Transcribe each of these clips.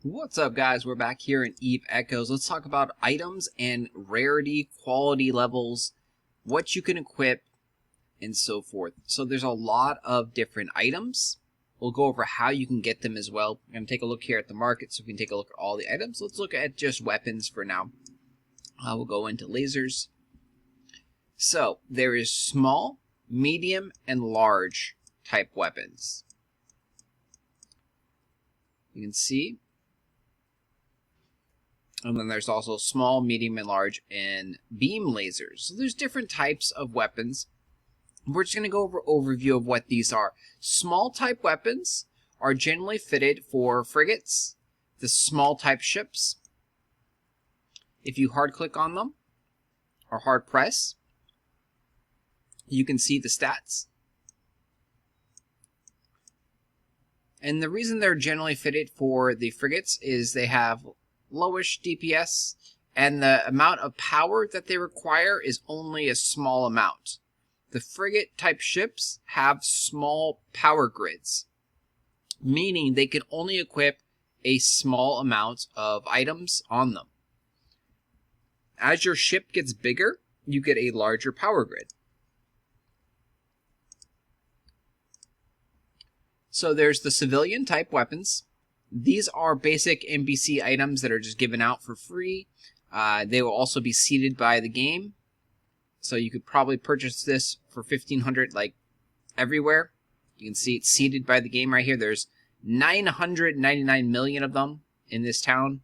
What's up, guys? We're back here in Eve Echoes. Let's talk about items and rarity, quality levels, what you can equip, and so forth. So there's a lot of different items. We'll go over how you can get them as well. I'm going to take a look here at the market so we can take a look at all the items. Let's look at just weapons for now. We'll go into lasers. So there is small, medium, and large type weapons. You can see. And then there's also small, medium, and large, and beam lasers. So there's different types of weapons. We're just going to go over an overview of what these are. Small type weapons are generally fitted for frigates, the small type ships. If you hard click on them, or hard press, you can see the stats. And the reason they're generally fitted for the frigates is they have lowish DPS, and the amount of power that they require is only a small amount. The frigate type ships have small power grids, meaning they can only equip a small amount of items on them. As your ship gets bigger, you get a larger power grid. So there's the civilian type weapons. These are basic NPC items that are just given out for free. They will also be seeded by the game. So you could probably purchase this for 1,500 like everywhere. You can see it's seeded by the game right here. There's 999 million of them in this town.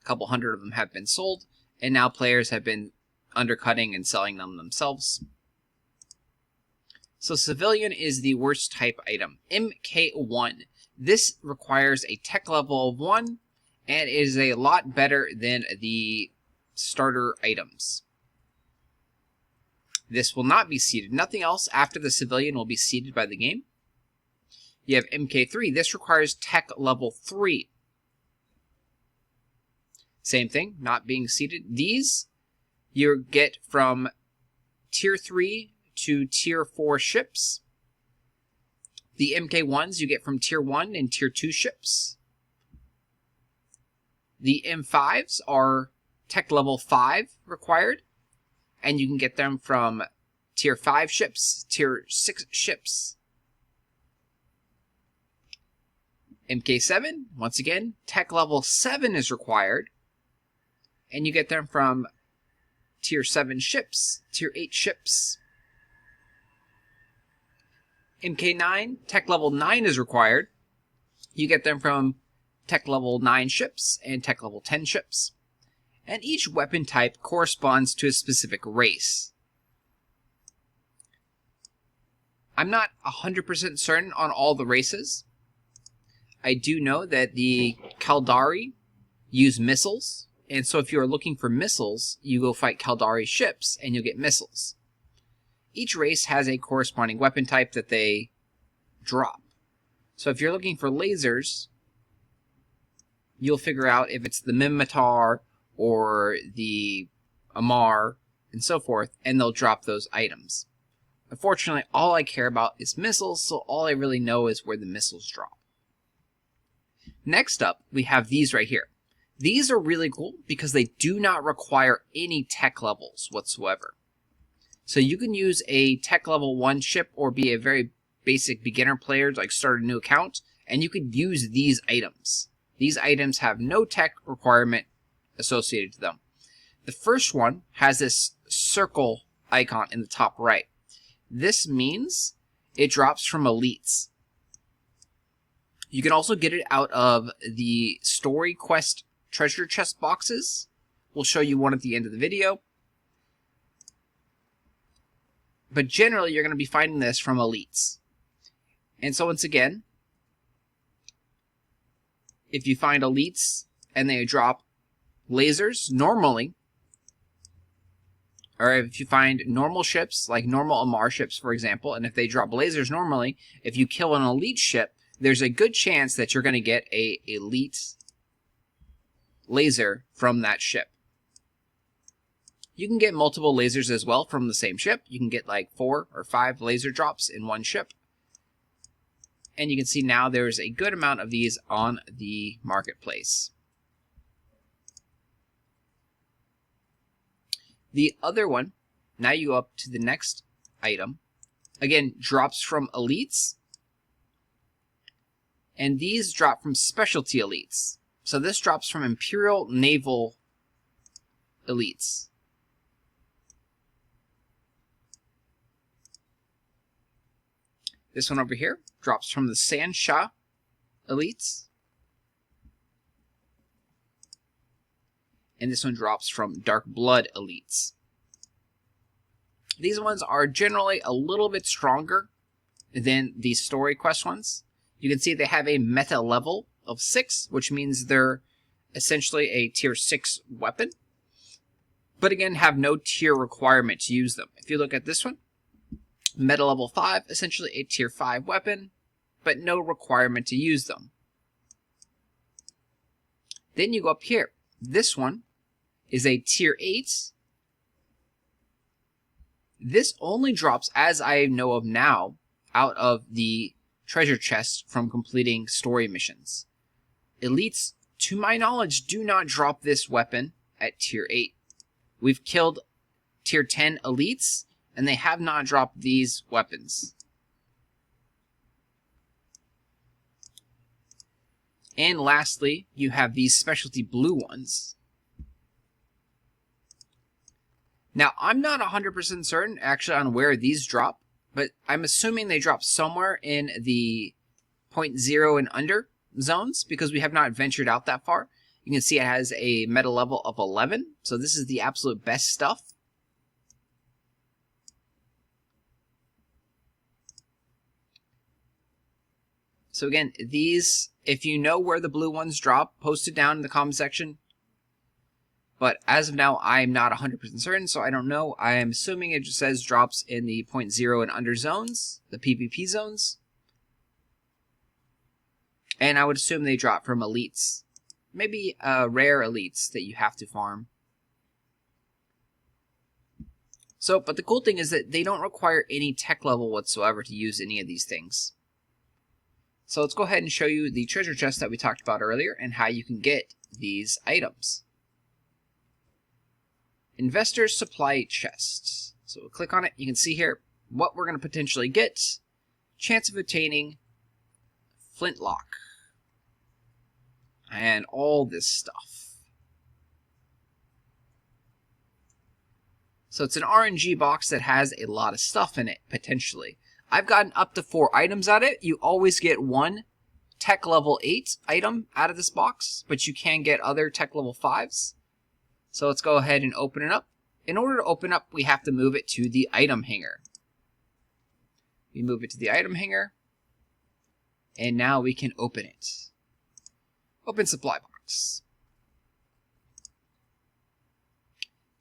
A couple hundred of them have been sold, and now players have been undercutting and selling them themselves. So civilian is the worst type item. MK1. This requires a tech level of 1 and is a lot better than the starter items. This will not be seeded. Nothing else after the civilian will be seeded by the game. You have MK3. This requires tech level 3. Same thing, not being seeded. These you get from tier 3 to tier 4 ships. The MK1s you get from tier 1 and tier 2 ships. The M5s are tech level 5 required, and you can get them from tier 5 ships, tier 6 ships. MK7, once again, tech level 7 is required, and you get them from tier 7 ships, tier 8 ships. MK9, tech level 9 is required. You get them from tech level 9 ships and tech level 10 ships. And each weapon type corresponds to a specific race. I'm not 100% certain on all the races. I do know that the Caldari use missiles, and so if you are looking for missiles, you go fight Caldari ships and you'll get missiles. Each race has a corresponding weapon type that they drop. So if you're looking for lasers, you'll figure out if it's the Minmatar or the Amar and so forth, and they'll drop those items. Unfortunately, all I care about is missiles, so all I really know is where the missiles drop. Next up, we have these right here. These are really cool because they do not require any tech levels whatsoever. So you can use a tech level 1 ship or be a very basic beginner player, like start a new account, and you could use these items. These items have no tech requirement associated to them. The first one has this circle icon in the top right. This means it drops from elites. You can also get it out of the story quest treasure chest boxes. We'll show you one at the end of the video. But generally, you're going to be finding this from elites. And so once again, if you find elites and they drop lasers normally, or if you find normal ships, like normal Amar ships, for example, and if they drop lasers normally, if you kill an elite ship, there's a good chance that you're going to get a elite laser from that ship. You can get multiple lasers as well from the same ship. You can get like 4 or 5 laser drops in one ship. And you can see now there's a good amount of these on the marketplace. The other one, now you go up to the next item, again, drops from elites. And these drop from specialty elites. So this drops from Imperial Naval elites. This one over here drops from the Sansha elites. And this one drops from Dark Blood elites. These ones are generally a little bit stronger than the story quest ones. You can see they have a meta level of 6, which means they're essentially a tier 6 weapon. But again, have no tier requirement to use them. If you look at this one, meta level 5, essentially a tier 5 weapon, but no requirement to use them. Then you go up here. This one is a tier 8. This only drops, as I know of now, out of the treasure chest from completing story missions. Elites, to my knowledge, do not drop this weapon at tier 8. We've killed tier 10 elites, and they have not dropped these weapons. And lastly, you have these specialty blue ones. Now, I'm not 100% certain actually on where these drop, but I'm assuming they drop somewhere in the 0.0 and under zones because we have not ventured out that far. You can see it has a meta level of 11, so this is the absolute best stuff. So again, these, if you know where the blue ones drop, post it down in the comment section. But as of now, I'm not 100% certain, so I don't know. I am assuming it just says drops in the 0.0 and under zones, the PvP zones. And I would assume they drop from elites. Maybe rare elites that you have to farm. So, but the cool thing is that they don't require any tech level whatsoever to use any of these things. So let's go ahead and show you the treasure chest that we talked about earlier and how you can get these items. Investor's Supply Chest. So we'll click on it. You can see here what we're going to potentially get. Chance of attaining flintlock. And all this stuff. So it's an RNG box that has a lot of stuff in it, potentially. I've gotten up to 4 items out of it. You always get one tech level 8 item out of this box, but you can get other tech level 5s. So let's go ahead and open it up. In order to open up, we have to move it to the item hanger. We move it to the item hanger, and now we can open it. Open supply box.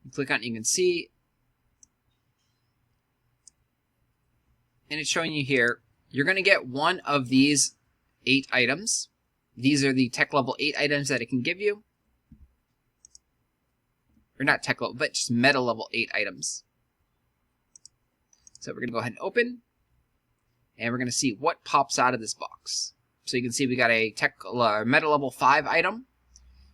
You click on it, you can see, and it's showing you here, you're going to get one of these 8 items. These are the tech level 8 items that it can give you. Or not tech level, but just meta level 8 items. So we're going to go ahead and open. And we're going to see what pops out of this box. So you can see we got a meta level 5 item.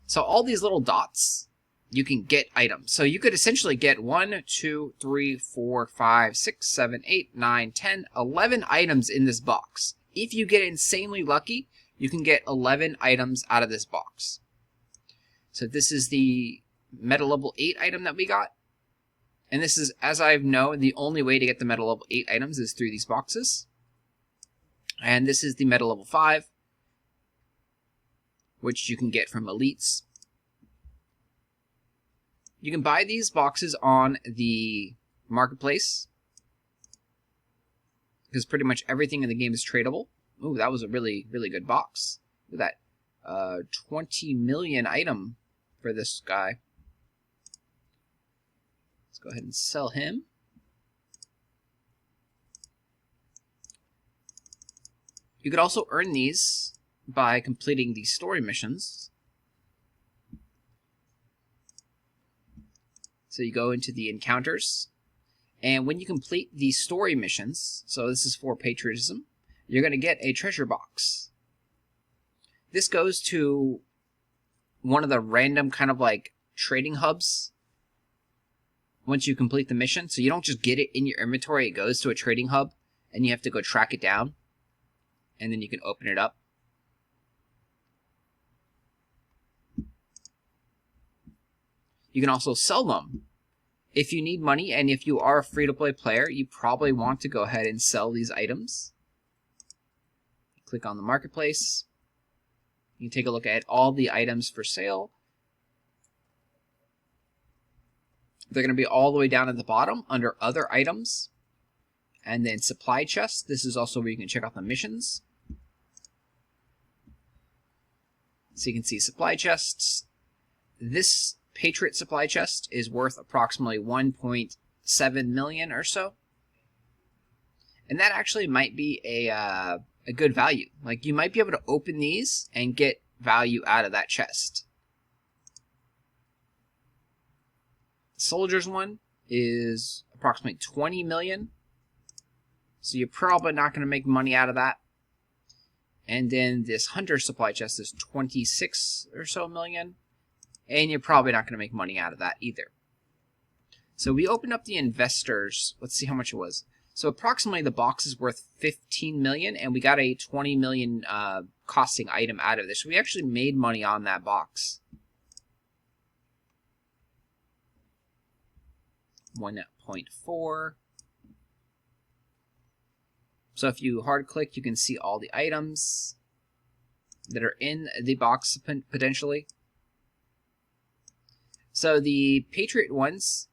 So all these little dots, you can get items. So you could essentially get 1, 2, 3, 4, 5, 6, 7, 8, 9, 10, 11 items in this box. If you get insanely lucky, you can get 11 items out of this box. So this is the meta level 8 item that we got. And this is, as I know, the only way to get the meta level 8 items is through these boxes. And this is the meta level 5, which you can get from elites. You can buy these boxes on the marketplace, because pretty much everything in the game is tradable. Ooh, that was a really, really good box. Look at that. 20 million item for this guy. Let's go ahead and sell him. You could also earn these by completing the story missions. So you go into the encounters, and when you complete the story missions, so this is for patriotism, you're going to get a treasure box. This goes to one of the random kind of like trading hubs once you complete the mission. So you don't just get it in your inventory, it goes to a trading hub and you have to go track it down and then you can open it up. You can also sell them. If you need money and if you are a free-to-play player, you probably want to go ahead and sell these items. Click on the marketplace. You can take a look at all the items for sale. They're going to be all the way down at the bottom under other items. And then supply chests. This is also where you can check out the missions. So you can see supply chests. This Patriot supply chest is worth approximately 1.7 million or so. And that actually might be a good value. Like, you might be able to open these and get value out of that chest. The Soldier's one is approximately 20 million. So you're probably not going to make money out of that. And then this Hunter supply chest is 26 or so million. And you're probably not going to make money out of that either. So we opened up the investors. Let's see how much it was. So approximately the box is worth 15 million, and we got a 20 million costing item out of this. So we actually made money on that box. 1.4. So if you hard click, you can see all the items that are in the box potentially. So the Patriot ones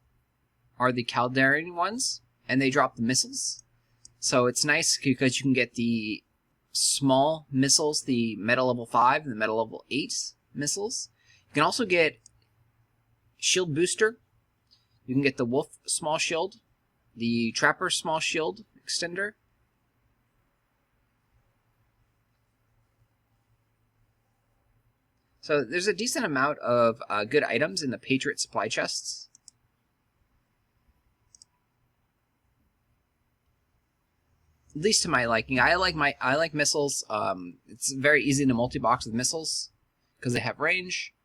are the Caldarian ones, and they drop the missiles. So it's nice because you can get the small missiles, the Meta Level 5 and the Meta Level 8 missiles. You can also get Shield Booster. You can get the Wolf Small Shield, the Trapper Small Shield Extender. So there's a decent amount of good items in the Patriot supply chests. At least to my liking. I like missiles. It's very easy to multi-box with missiles because they have range.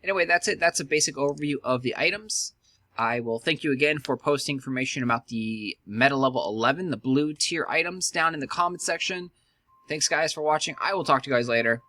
Anyway, that's it. That's a basic overview of the items. I will thank you again for posting information about the Meta Level 11, the blue tier items, down in the comment section. Thanks, guys, for watching. I will talk to you guys later.